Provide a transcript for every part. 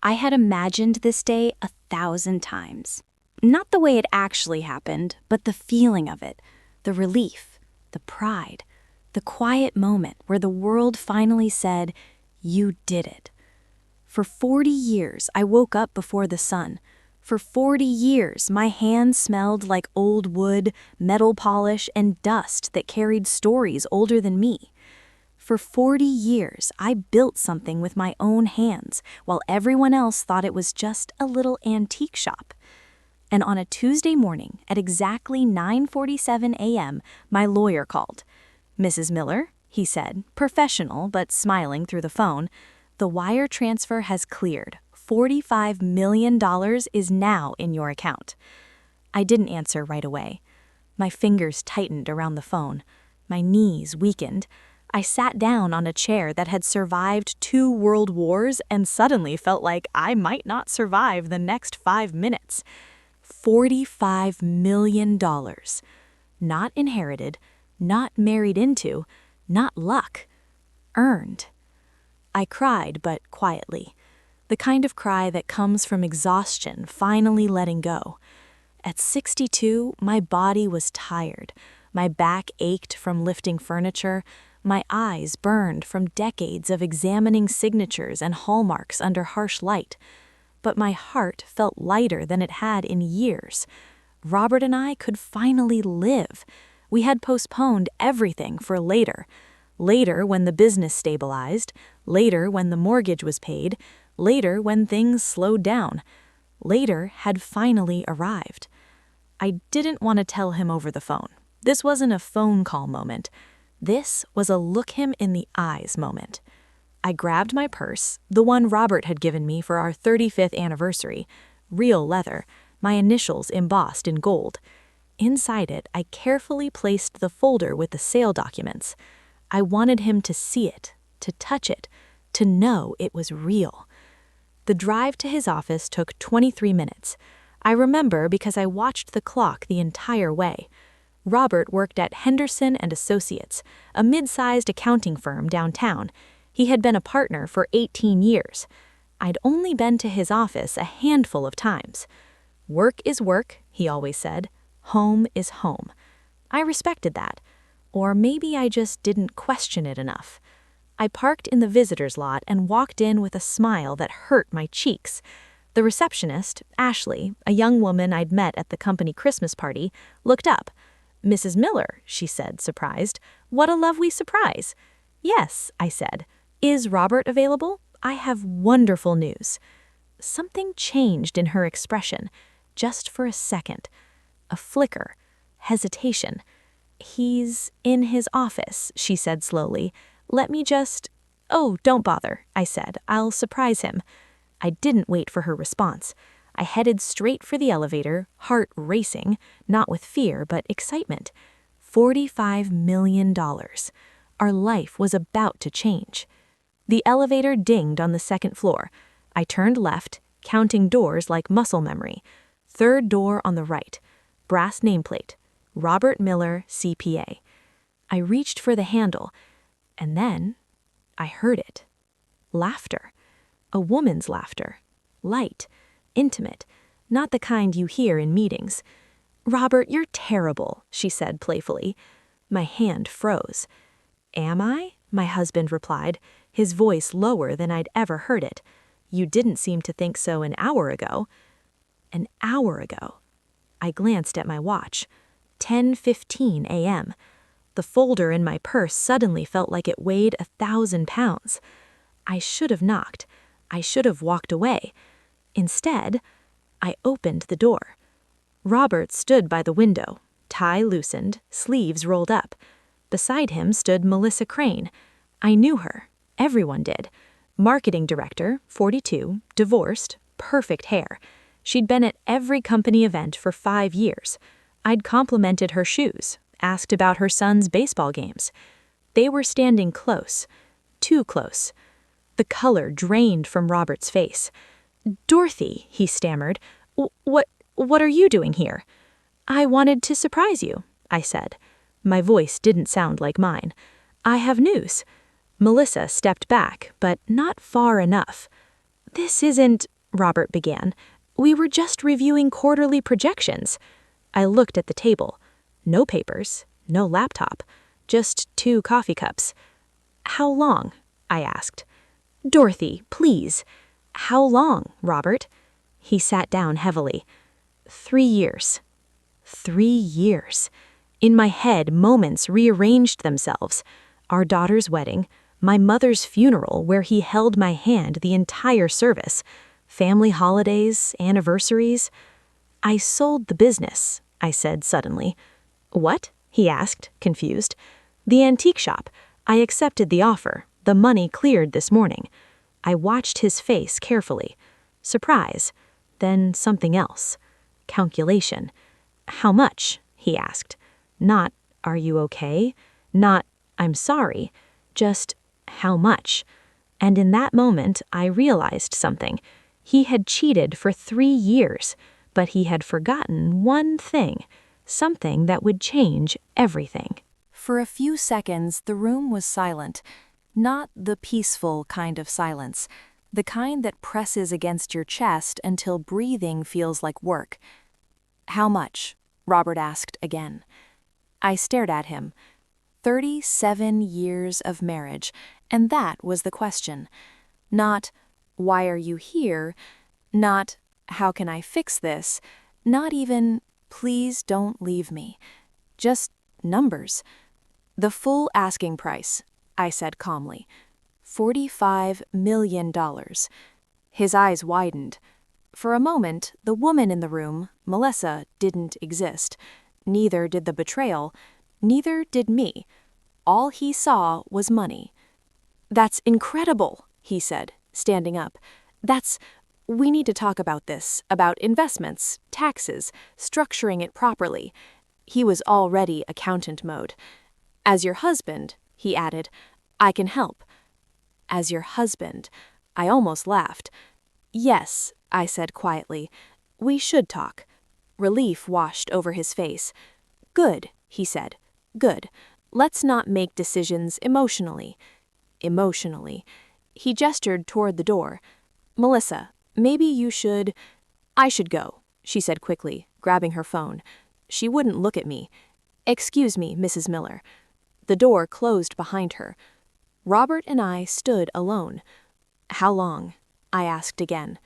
I had imagined this day 1,000 times. Not the way it actually happened, but the feeling of it, the relief, the pride, the quiet moment where the world finally said, "You did it." For 40 years, I woke up before the sun. For 40 years, my hands smelled like old wood, metal polish, and dust that carried stories older than me. For 40 years, I built something with my own hands, while everyone else thought it was just a little antique shop. And on a Tuesday morning, at exactly 9:47 a.m., my lawyer called. "Mrs. Miller," he said, professional but smiling through the phone, "the wire transfer has cleared. $45 million is now in your account." I didn't answer right away. My fingers tightened around the phone. My knees weakened. I sat down on a chair that had survived 2 world wars and suddenly felt like I might not survive the next 5 minutes. $45 million. Not inherited, not married into, not luck. Earned. I cried, but quietly. The kind of cry that comes from exhaustion finally letting go. At 62, my body was tired. My back ached from lifting furniture. My eyes burned from decades of examining signatures and hallmarks under harsh light. But my heart felt lighter than it had in years. Robert and I could finally live. We had postponed everything for later. Later when the business stabilized. Later when the mortgage was paid. Later when things slowed down. Later had finally arrived. I didn't want to tell him over the phone. This wasn't a phone call moment. This was a look him in the eyes moment. I grabbed my purse, the one Robert had given me for our 35th anniversary, real leather, my initials embossed in gold. Inside it, I carefully placed the folder with the sale documents. I wanted him to see it, to touch it, to know it was real. The drive to his office took 23 minutes. I remember because I watched the clock the entire way. Robert worked at Henderson and Associates, a mid-sized accounting firm downtown. He had been a partner for 18 years. I'd only been to his office a handful of times. Work is work, he always said. Home is home. I respected that. Or maybe I just didn't question it enough. I parked in the visitor's lot and walked in with a smile that hurt my cheeks. The receptionist, Ashley, a young woman I'd met at the company Christmas party, looked up. "Mrs. Miller," she said, surprised. "What a lovely surprise." "Yes," I said. "Is Robert available? I have wonderful news." Something changed in her expression, just for a second. A flicker, hesitation. "He's in his office," she said slowly. "Let me just—" "Oh, don't bother," I said. "I'll surprise him." I didn't wait for her response. I headed straight for the elevator, heart racing, not with fear, but excitement. $45 million. Our life was about to change. The elevator dinged on the 2nd floor. I turned left, counting doors like muscle memory. 3rd door on the right. Brass nameplate. Robert Miller, CPA. I reached for the handle, and then I heard it. Laughter. A woman's laughter. Light. Intimate, not the kind you hear in meetings. "Robert, you're terrible," she said playfully. My hand froze. "Am I?" my husband replied, his voice lower than I'd ever heard it. "You didn't seem to think so an hour ago." An hour ago. I glanced at my watch. 10:15 a.m. The folder in my purse suddenly felt like it weighed 1,000 pounds. I should have knocked. I should have walked away. Instead, I opened the door. Robert stood by the window, tie loosened, sleeves rolled up. Beside him stood Melissa Crane. I knew her. Everyone did. Marketing director, 42, divorced, perfect hair. She'd been at every company event for 5 years. I'd complimented her shoes, asked about her son's baseball games. They were standing close, too close. The color drained from Robert's face. "Dorothy," he stammered, what are you doing here?" "I wanted to surprise you," I said. My voice didn't sound like mine. "I have news." Melissa stepped back, but not far enough. "This isn't," Robert began. "We were just reviewing quarterly projections." I looked at the table. No papers, no laptop, just 2 coffee cups. "How long?" I asked. "Dorothy, please." "How long, Robert?" He sat down heavily. 3 years. 3 years. In my head, moments rearranged themselves. Our daughter's wedding, my mother's funeral where he held my hand the entire service, family holidays, anniversaries. "I sold the business," I said suddenly. "What?" he asked, confused. "The antique shop. I accepted the offer. The money cleared this morning." I watched his face carefully. Surprise. Then something else. Calculation. "How much?" he asked. Not, "Are you okay?" Not, "I'm sorry." Just, "How much?" And in that moment, I realized something. He had cheated for 3 years, but he had forgotten one thing, something that would change everything. For a few seconds, the room was silent. Not the peaceful kind of silence, the kind that presses against your chest until breathing feels like work. "How much?" Robert asked again. I stared at him. 37 years of marriage, and that was the question. Not, "Why are you here?" Not, "How can I fix this?" Not even, "Please don't leave me." Just numbers. "The full asking price," I said calmly. $45 million. His eyes widened. For a moment, the woman in the room, Melissa, didn't exist. Neither did the betrayal. Neither did me. All he saw was money. "That's incredible," he said, standing up. We need to talk about this, about investments, taxes, structuring it properly." He was already accountant mode. "As your husband," he added, "I can help." As your husband. I almost laughed. "Yes," I said quietly. "We should talk." Relief washed over his face. "Good," he said. "Good. Let's not make decisions emotionally." Emotionally. He gestured toward the door. "Melissa, maybe you should—" "I should go," she said quickly, grabbing her phone. She wouldn't look at me. "Excuse me, Mrs. Miller." The door closed behind her. Robert and I stood alone. "How long?" I asked again.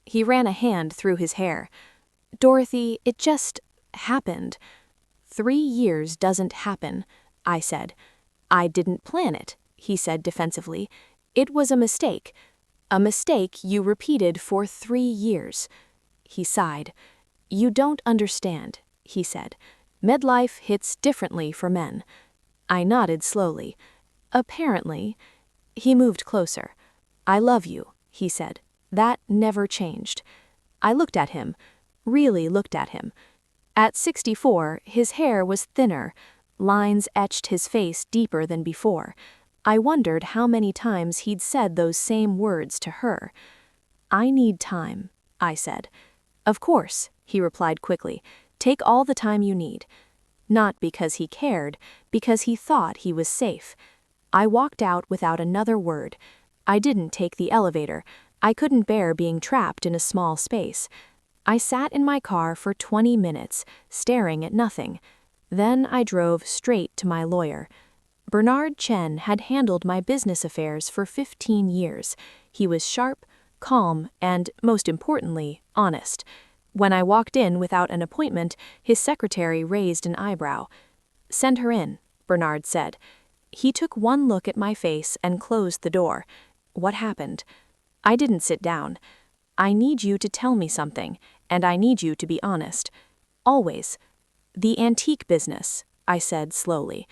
He ran a hand through his hair. "Dorothy, it just happened." 3 years doesn't happen, I said. "I didn't plan it," he said defensively. "It was a mistake. A mistake you repeated for 3 years." He sighed. "You don't understand," he said. "Midlife hits differently for men." I nodded slowly. "Apparently." He moved closer. "I love you," he said. "That never changed." I looked at him, really looked at him. At 64, his hair was thinner. Lines etched his face deeper than before. I wondered how many times he'd said those same words to her. "I need time," I said. "Of course," he replied quickly. "Take all the time you need." Not because he cared, because he thought he was safe. I walked out without another word. I didn't take the elevator. I couldn't bear being trapped in a small space. I sat in my car for 20 minutes, staring at nothing. Then I drove straight to my lawyer. Bernard Chen had handled my business affairs for 15 years. He was sharp, calm, and, most importantly, honest. When I walked in without an appointment, his secretary raised an eyebrow. "Send her in," Bernard said. He took one look at my face and closed the door. "What happened?" I didn't sit down. "I need you to tell me something, and I need you to be honest. Always." "The antique business," I said slowly.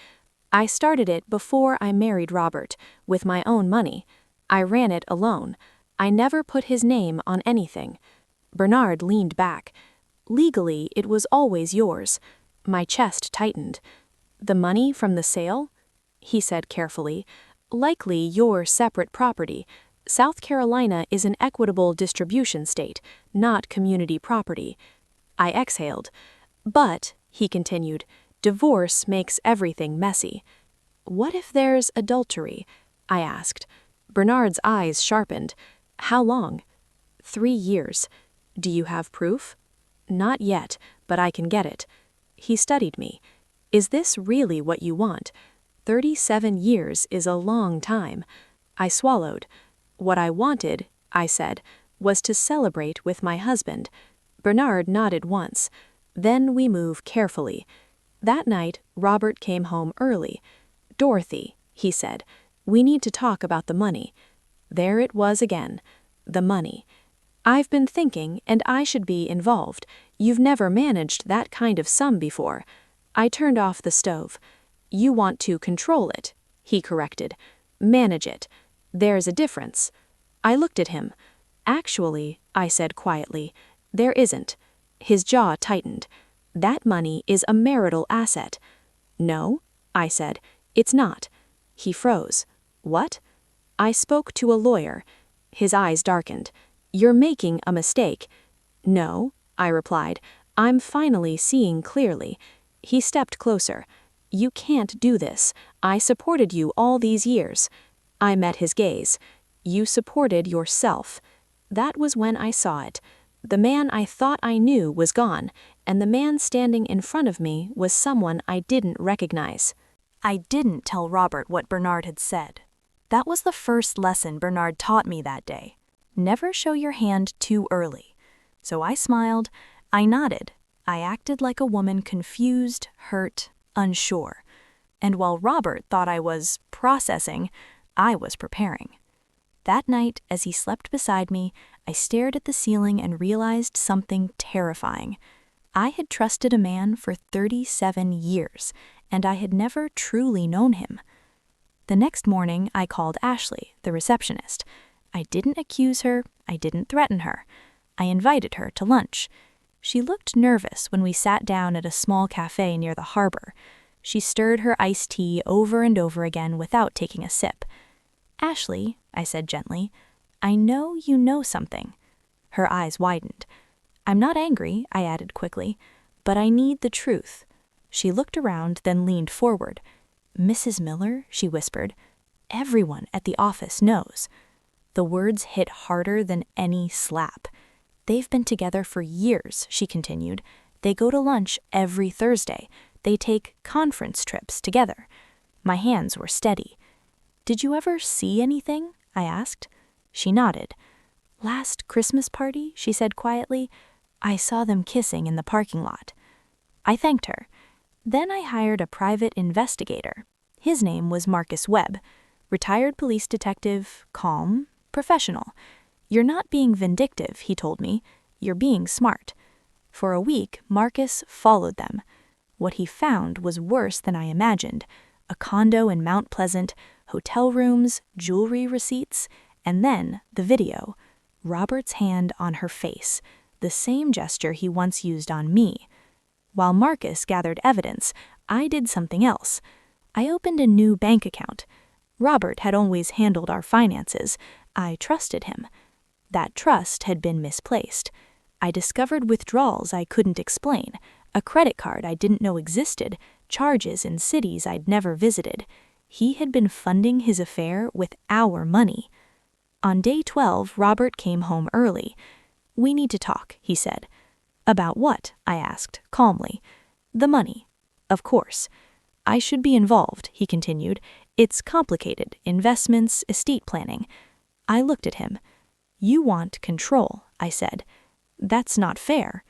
"I started it before I married Robert, with my own money. I ran it alone. I never put his name on anything." Bernard leaned back. "Legally, it was always yours." My chest tightened. "The money from the sale?" He said carefully. "Likely your separate property. South Carolina is an equitable distribution state, not community property." I exhaled. "But," he continued, "divorce makes everything messy." "What if there's adultery?" I asked. Bernard's eyes sharpened. "How long?" 3 years. Do you have proof? Not yet, but I can get it. He studied me. Is this really what you want? 37 years is a long time. I swallowed. What I wanted, I said, was to celebrate with my husband. Bernard nodded once. Then we move carefully. That night, Robert came home early. Dorothy, he said, we need to talk about the money. There it was again. The money. I've been thinking, and I should be involved. You've never managed that kind of sum before. I turned off the stove. You want to control it, he corrected. Manage it. There's a difference. I looked at him. Actually, I said quietly, there isn't. His jaw tightened. That money is a marital asset. No, I said, it's not. He froze. What? I spoke to a lawyer. His eyes darkened. You're making a mistake. No, I replied. I'm finally seeing clearly. He stepped closer. You can't do this. I supported you all these years. I met his gaze. You supported yourself. That was when I saw it. The man I thought I knew was gone, and the man standing in front of me was someone I didn't recognize. I didn't tell Robert what Bernard had said. That was the first lesson Bernard taught me that day. Never show your hand too early. So I smiled, I nodded, I acted like a woman confused, hurt, unsure. And while Robert thought I was processing, I was preparing. That night, as he slept beside me, I stared at the ceiling and realized something terrifying. I had trusted a man for 37 years, and I had never truly known him. The next morning, I called Ashley, the receptionist. I didn't accuse her, I didn't threaten her. I invited her to lunch. She looked nervous when we sat down at a small cafe near the harbor. She stirred her iced tea over and over again without taking a sip. Ashley, I said gently, I know you know something. Her eyes widened. I'm not angry, I added quickly, but I need the truth. She looked around, then leaned forward. Mrs. Miller, she whispered, everyone at the office knows. The words hit harder than any slap. They've been together for years, she continued. They go to lunch every Thursday. They take conference trips together. My hands were steady. Did you ever see anything? I asked. She nodded. Last Christmas party, she said quietly, I saw them kissing in the parking lot. I thanked her. Then I hired a private investigator. His name was Marcus Webb, retired police detective, calm, professional. You're not being vindictive, he told me. You're being smart. For a week, Marcus followed them. What he found was worse than I imagined. A condo in Mount Pleasant, hotel rooms, jewelry receipts, and then the video. Robert's hand on her face, the same gesture he once used on me. While Marcus gathered evidence, I did something else. I opened a new bank account. Robert had always handled our finances. I trusted him. That trust had been misplaced. I discovered withdrawals I couldn't explain, a credit card I didn't know existed, charges in cities I'd never visited. He had been funding his affair with our money. On day 12, Robert came home early. We need to talk, he said. About what? I asked, calmly. The money. Of course. I should be involved, he continued. It's complicated, investments, estate planning. I looked at him. You want control, I said. That's not fair.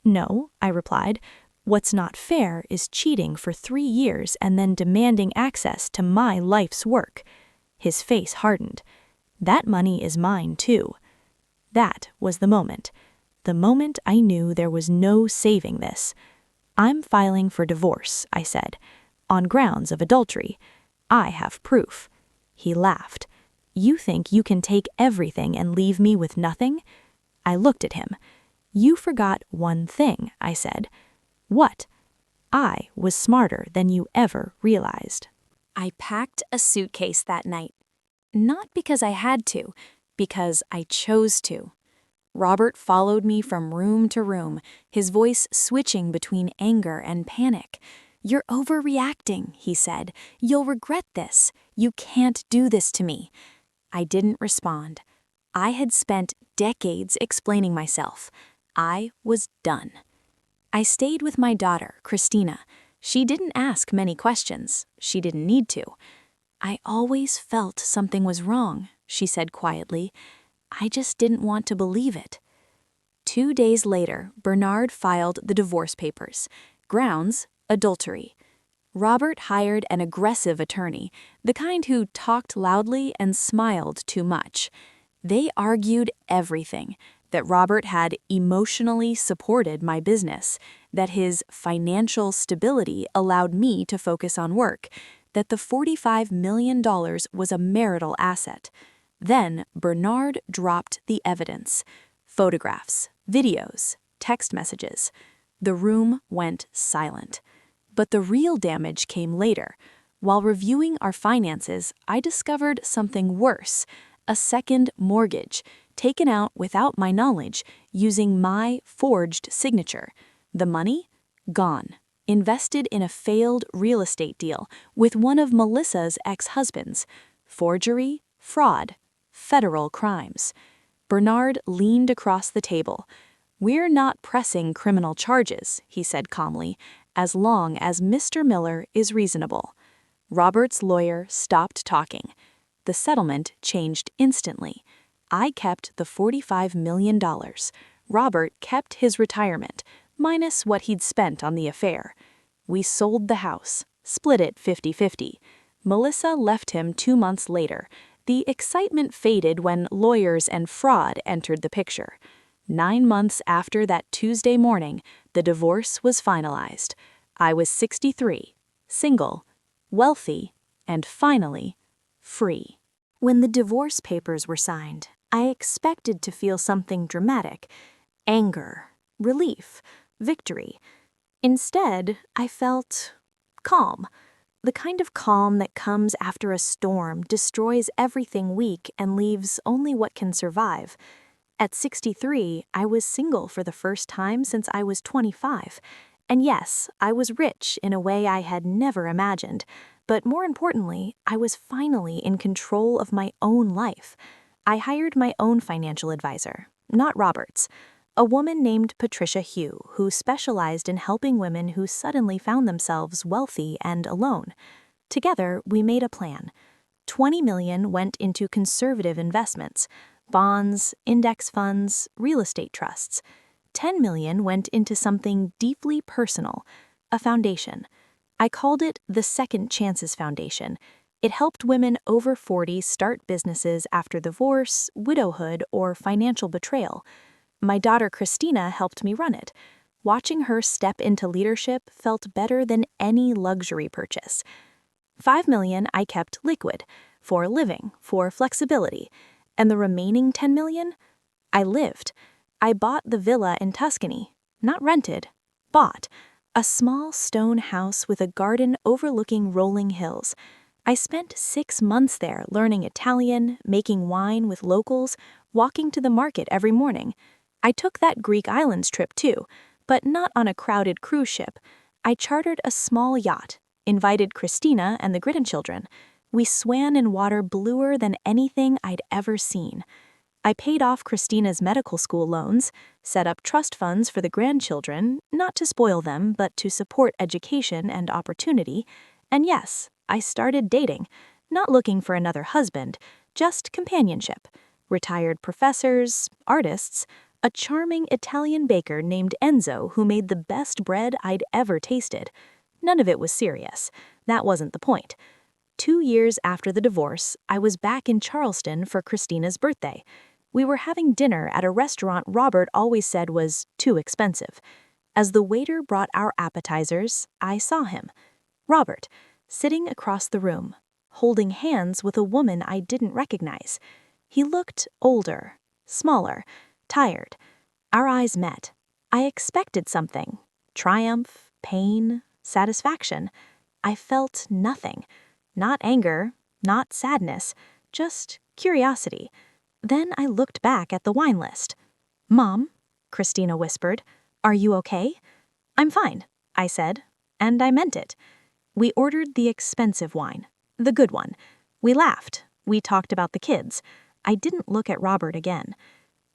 No, I replied. What's not fair is cheating for 3 years and then demanding access to my life's work. His face hardened. That money is mine, too. That was the moment. The moment I knew there was no saving this. I'm filing for divorce, I said, on grounds of adultery. I have proof. He laughed. You think you can take everything and leave me with nothing? I looked at him. You forgot one thing, I said. What? I was smarter than you ever realized. I packed a suitcase that night. Not because I had to, because I chose to. Robert followed me from room to room, his voice switching between anger and panic. You're overreacting, he said. You'll regret this. You can't do this to me. I didn't respond. I had spent decades explaining myself. I was done. I stayed with my daughter, Christina. She didn't ask many questions. She didn't need to. I always felt something was wrong, she said quietly. I just didn't want to believe it. 2 days later, Bernard filed the divorce papers. Grounds, adultery. Robert hired an aggressive attorney, the kind who talked loudly and smiled too much. They argued everything, that Robert had emotionally supported my business, that his financial stability allowed me to focus on work, that the $45 million was a marital asset. Then Bernard dropped the evidence. Photographs, videos, text messages. The room went silent. But the real damage came later. While reviewing our finances, I discovered something worse, a second mortgage, taken out without my knowledge, using my forged signature. The money? Gone. Invested in a failed real estate deal with one of Melissa's ex-husbands. Forgery, fraud, federal crimes. Bernard leaned across the table. "We're not pressing criminal charges," he said calmly, "as long as Mr. Miller is reasonable." Robert's lawyer stopped talking. The settlement changed instantly. I kept the $45 million. Robert kept his retirement, minus what he'd spent on the affair. We sold the house, split it 50-50. Melissa left him 2 months later. The excitement faded when lawyers and fraud entered the picture. 9 months after that Tuesday morning, the divorce was finalized. I was 63, single, wealthy, and finally, free. When the divorce papers were signed, I expected to feel something dramatic: anger, relief, victory. Instead, I felt calm. The kind of calm that comes after a storm destroys everything weak and leaves only what can survive. At 63, I was single for the first time since I was 25. And yes, I was rich in a way I had never imagined. But more importantly, I was finally in control of my own life. I hired my own financial advisor, not Robert's, a woman named Patricia Hugh, who specialized in helping women who suddenly found themselves wealthy and alone. Together, we made a plan. $20 million went into conservative investments: bonds, index funds, real estate trusts. $10 million went into something deeply personal, a foundation. I called it the Second Chances Foundation. It helped women over 40 start businesses after divorce, widowhood, or financial betrayal. My daughter Christina helped me run it. Watching her step into leadership felt better than any luxury purchase. $5 million I kept liquid, for living, for flexibility. And the remaining $10 million? I lived. I bought the villa in Tuscany. Not rented, bought. A small stone house with a garden overlooking rolling hills. I spent 6 months there learning Italian, making wine with locals, walking to the market every morning. I took that Greek islands trip too, but not on a crowded cruise ship. I chartered a small yacht, invited Christina and the grandchildren. We swam in water bluer than anything I'd ever seen. I paid off Christina's medical school loans, set up trust funds for the grandchildren, not to spoil them, but to support education and opportunity. And yes, I started dating, not looking for another husband, just companionship. Retired professors, artists, a charming Italian baker named Enzo who made the best bread I'd ever tasted. None of it was serious. That wasn't the point. 2 years after the divorce, I was back in Charleston for Christina's birthday. We were having dinner at a restaurant Robert always said was too expensive. As the waiter brought our appetizers, I saw him. Robert, sitting across the room, holding hands with a woman I didn't recognize. He looked older, smaller, tired. Our eyes met. I expected something: triumph, pain, satisfaction. I felt nothing. Not anger, not sadness, just curiosity. Then I looked back at the wine list. "Mom," Christina whispered, "are you okay?" "I'm fine," I said, and I meant it. We ordered the expensive wine, the good one. We laughed. We talked about the kids. I didn't look at Robert again.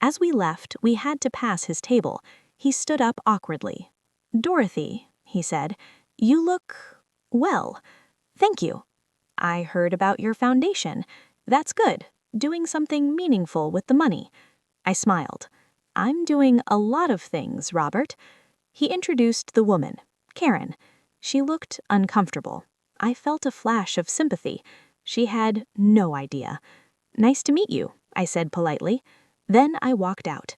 As we left, we had to pass his table. He stood up awkwardly. "Dorothy," he said, "you look, well. Thank you. I heard about your foundation. That's good. Doing something meaningful with the money." I smiled. "I'm doing a lot of things, Robert." He introduced the woman, Karen. She looked uncomfortable. I felt a flash of sympathy. She had no idea. "Nice to meet you," I said politely. Then I walked out.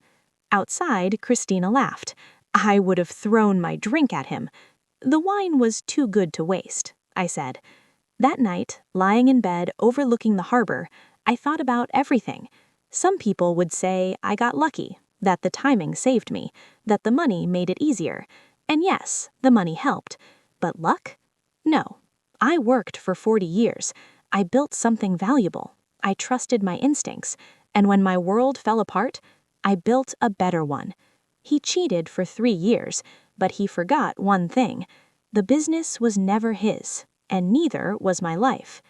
Outside, Christina laughed. I would have thrown my drink at him. "The wine was too good to waste," I said. That night, lying in bed overlooking the harbor, I thought about everything. Some people would say I got lucky, that the timing saved me, that the money made it easier. And yes, the money helped. But luck? No. I worked for 40 years. I built something valuable. I trusted my instincts. And when my world fell apart, I built a better one. He cheated for 3 years, but he forgot one thing. The business was never his, and neither was my life.